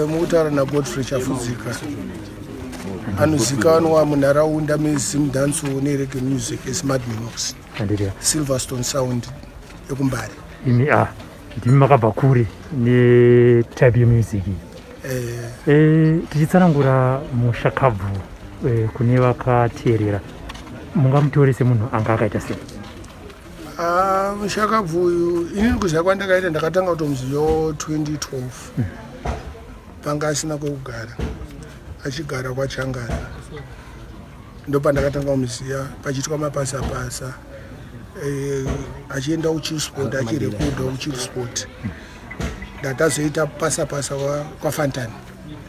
mutaura nagodfrey chafudzika anozikanwa munharaunda mezimdanso nerege music esmart minox silverstone sound ekumbari. Imi ndimi makabva kure netype yemusic tichitsanangura mushakabvu kune vakateerera mungamutori semunhu anga akaita sei? Mushakabvu uyu inini kuziva kwandakaita ndakatanga kutomuziva 2012 panga asina kwekugara achigara kwaChangara ndopandakatanga kumuziva pachiitwa mapasa achienda kuchisport achirekodwa kuchisport ndatazoita pasapasa kwaFantani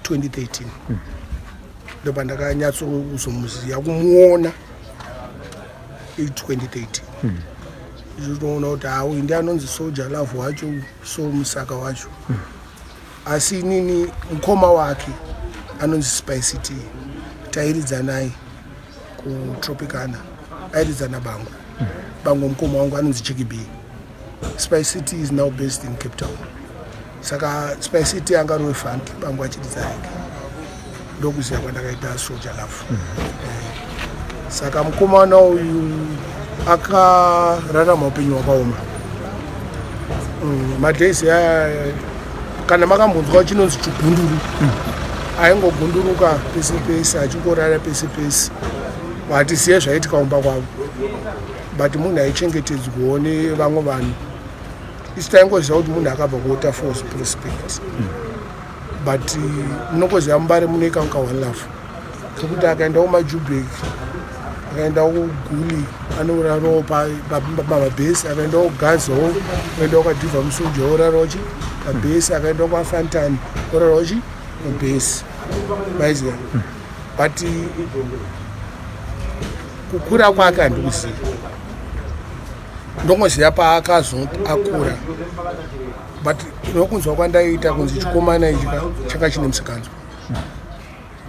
2013 ndopandakanyatsokuzomuziva kumuona 2013 ichitoona kuti uyu ndiye anonzi Jah Love wacho musaka wacho asi inini mukoma wake anonzi Spice T tairidza naye kutropicana airidzana bango mukoma wangu anonzi Chiki B. Spice T is now based in Cape Town saka Spice T anga rove funk bango achiridza yake ndokuziva kwandakaita Jah Love saka mukomana uyu akararama upenyu hwakaoma madhaisi aya kana makambonzwa chinonzi chigunduru aingogunduruka pese pese achingorara pese pese watisiye zvaitika kumba kwavo but munhu aichengetedzwawo nevamwe vanhu isi taingoziva kuti munhu akabva kuota force prospect but munongoziva mubare mune kanka one love sokuti akaenda kumajubek akaenda kuguli anorarawo pamabhesi akaenda kugazawo akaenda kwadhivha musoja orarawo pabhesi akaenda kwaFantani orarawo mubhesi maiziva but kukura kwake handikuziva ndongoziva paakazoakura but nokunzwa kwandaita kunzi chikomana ichi changa chine musikanzwa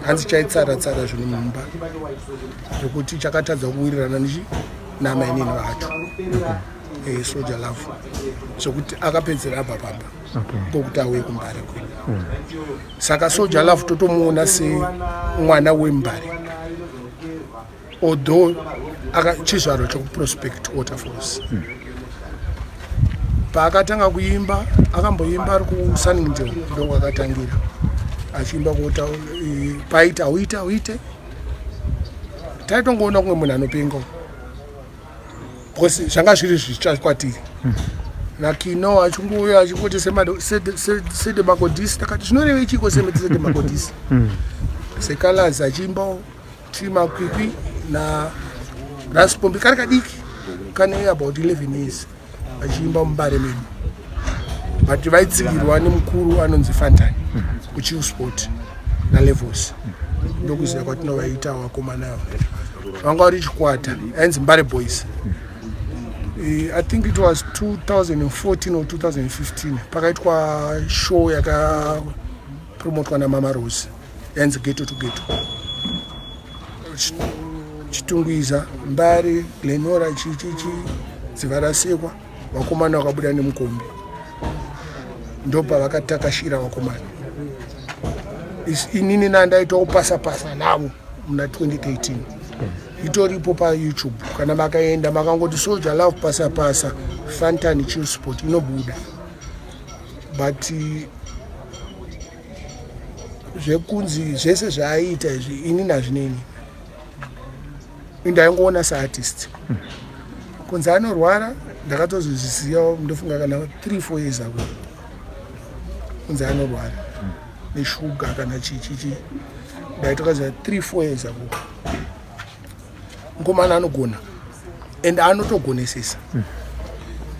hanzi chaitsara zvino mumba zvokuti chakatadza kuwirirana namainini vacho Jah Love zvokuti akapedzera abva pamba kokuti auye kumbare kwedu saka Jah Love totomuona semwana wembare although chizvaro chokuprospect waterfalls paakatanga kuimba akamboimba ari kuSunningdale ndokwakatangira achiimba kuota paita uite taitongoona kumwe munhu anopengawo because zvanga zviri zvitsva kwatiri nakino achingouya achingoti sedemagodisi takati zvinorevei chiko sedemagodisi sekalazi achiimbawo timakwikwi narasipombi kari kadiki kane about 11 years achiimba mubare medu but vaitsigirwa nemukuru anonzi Fantani kuchisport nalevels ndokuziva kwatinovaita vakomana vanga vari chikwata ainzi Mbare Boys. I think it was 2014 or 2015 pakaitwa show yakapromotwa naMama Rose yanzi Ghetto to Ghetto chitungwiza Mbare Glenora dziva rasekwa vakomana vakabuda nemukombe ndopa vakatakashira vakomana inini nandaitawo pasapasa navo muna 2013 itoripo paYouTube kana makaenda makangoti Jah Love pasapasa Fantani chill sport inobuda but zvekunzi zvese zvaaita izvi inini hazvineni indaingoona seartist kunzi anorwara ndakatozozviziva ndofunga kana 3-4 years ago kunzi anorwara neshuga kana chichichi ndaitokaziva 3-4 years ago mukomana anogona and anotogonesesa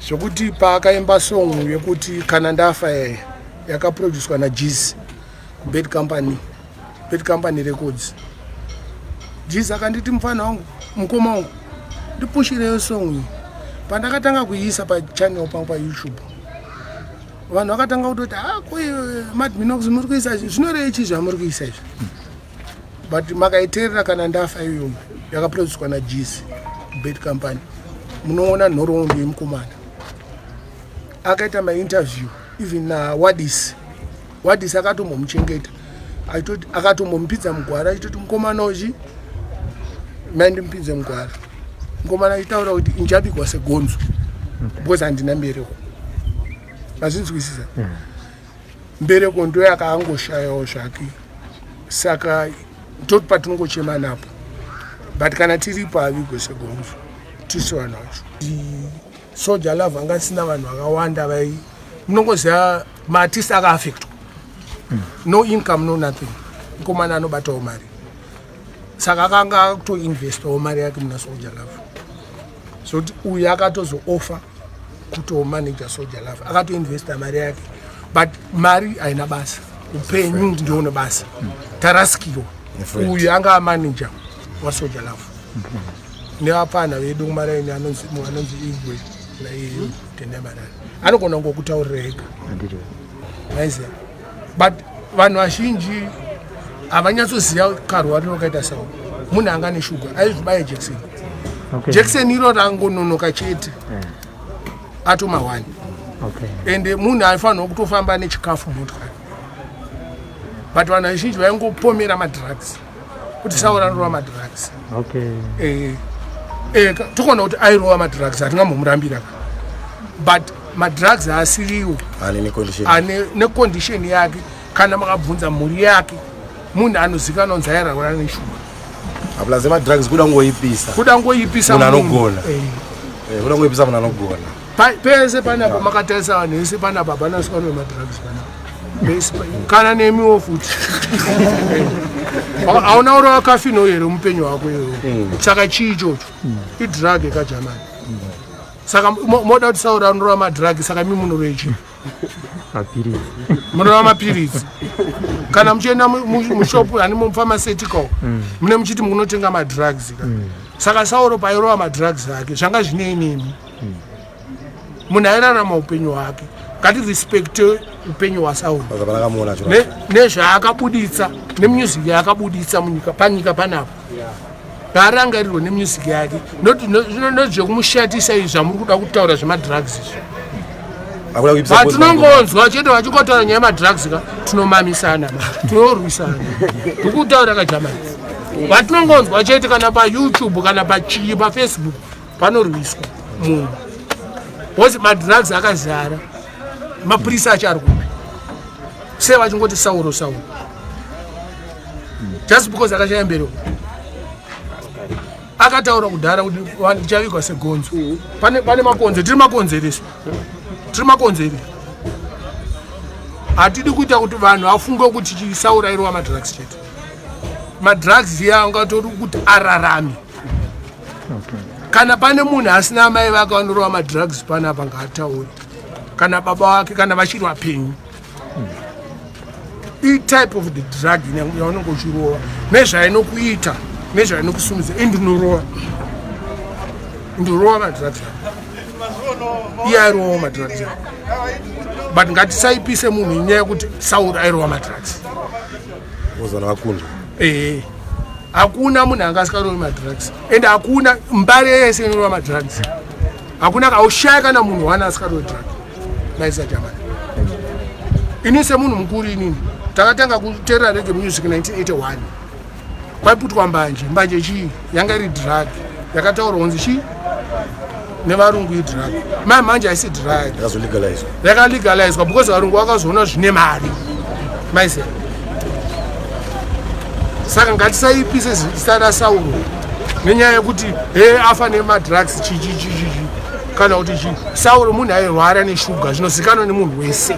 zvokuti paakaimba song yekuti kana ndafa yakaproducwa naJeezy Bad Company Records Jeezy akanditi mufana wangu mukoma wangu ndipushireyo song iyi pandakatanga kuiisa pachannel pangu paYouTube vanhu vakatanga kutoti madminox muri kuisa zvinorei chi zvamuri kuisa izvi but makaiteerera kana ndafa iyoyo yakaproducwa naJeezy Bad Company munoona nhoroondo yemukomana akaita mainterview even nawadis wadhisi akatombomuchengeta akatombomupidza mugwara achitoti mukomana uchi mandimupidze mugwara. Mukomana achitaura kuti injabikwa segonzo because handina mbereko. Mazvinzwisisa. Mbereko ndo yakaangoshayawo zvake. Saka ndoti patinongochema napo. But kana tiri pavigwe segonzo tisi vanhu vacho. Jah Love anga sina vanhu vakawanda vai munongoziva maartist akaafectwa. No income, no nothing. Mukomana anobatawo mari. Saka akanga akutoinvestawo mari yake muna Jah Love. So uyu akatozooffer kutomanager Jah Love. Akatoinvesta mari yake. But mari haina basa. Upenyu ndione basa. Taraskiwa. Uyu anga amanager waSoldier Love. Nevapana vedu kumaraini anonzi Igwe naiyo Tenemarara. Anogona ngokutaurira ega. Maiziva. But vanhu vazhinji havanyatsoziva karwa rinokaita sawo. Munhu anga neshuga aizvibaya Jackson. Jackson iro rangononoka chete. Atoma 1. Ende munhu aifanira kutofamba nechikafu motikari. But vanhu vazhinji vaingopomera madrugs. Kuti sawo ranorova madrugs. Tokona kuti airova madrugs hatingambomurambira. But madrugs haasiriwo ane necondition yake. Kana makabvunza mhuri yake munhu anozikanwa kunzi airarwara neshuga. Aplaze madrugs kuda ngoipisa munhu anogona. Kuda ngoipisa munhu anogona. Pese panapa makatarisa vanhu vese panapa panasikanwa madrugs panapa. Kana nemiwo futi. Hauna urova kafino here mupenyu wako iwowo. Saka chii ichocho? Idrug yekaJamani. Saka moda kuti saura anorova madrugs saka mi munorova chii? Mapirizi. Munorova mapirizi. Kana muchienda mushopu hani mupharmaceutical mune muchiti munotenga madrugs. Saka sauro pairova madrugs ake zvanga zvinei nemi. Munhu airarama upenyu hwake. Ngatirespecte upenyu hwaSauro nezvaakabuditsa nemusic yaakabuditsa panyika panapa. Ngaarangarirwe nemusic yake. Ndozvekumushatisa izvi zvamuri kuda kutaura zvemadrugs izvi. Patinongonzwa chete vachikotaura nyaya yemadrugs tinomamisana, tinorwisana. Ndikutaura kaJamani. Patinongonzwa chete kana paYouTube kana pachii paFacebook panorwiswa munhu. Because madrugs akazara. Mapurisa achari kupi. Sei vachingoti Sauro. Just because akashaya mbereko. Akataura kudhara kuti ndichavigwa segonzo. Pane makonzo, tiri makonzeresi. Hatidi kuita kuti vanhu vafunge kuti Sauro airova madrugs chete. Madrugs iya angatori kuti ararame. Kana pane munhu asina amai vake vanorova madrugs panapa ngaataure. Kana baba wake kana vachiri vapenyu. Type of the drug yaunenge uchirova nezvainokuita nezvainokusumudza ndinorova madrugs. Iye airova madrugs. But ngatisaipise munhu inyaya yekuti Sauro airova madrugs. Hakuna munhu angasikarovi madrugs. And hakuna mbari yese inorova madrugs. Hakuna kaushaya kana munhu wana asikarovi drugs. Naisa Jamani. Ini semunhu mukuru inini takatanga kuteerera reggae music 1981. Kwaiputwa mbanje chii yanga iri drug yakataurwa kunzi chii nevarungu idrug. Manje haisi drug yakalegalizwa because varungu vakazoona zvine mari. Maise. Saka ngatisaipise zita raSauro nenyaya yekuti afa nemadrugs chichi. Kana kuti Sauro munhu airwara neshuga zvinozikanwa nemunhu wese.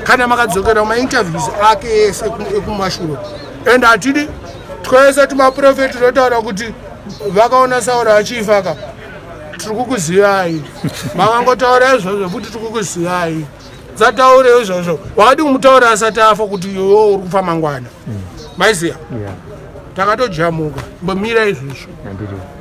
Kana makadzokera kumainterviews ake ese ekumashure. And hatidi twese timaprofeti totaura kuti vakaona Sauro achifa ka tiri kukuzivai. Makangotaura izvozvo kuti tiri kukuzivai. Dzataure izvozvo. Wakati kumutaura asati afa kuti iwewe uri kufa mangwana. Maiziya? Takatojamuka. Mbomira izvozvo.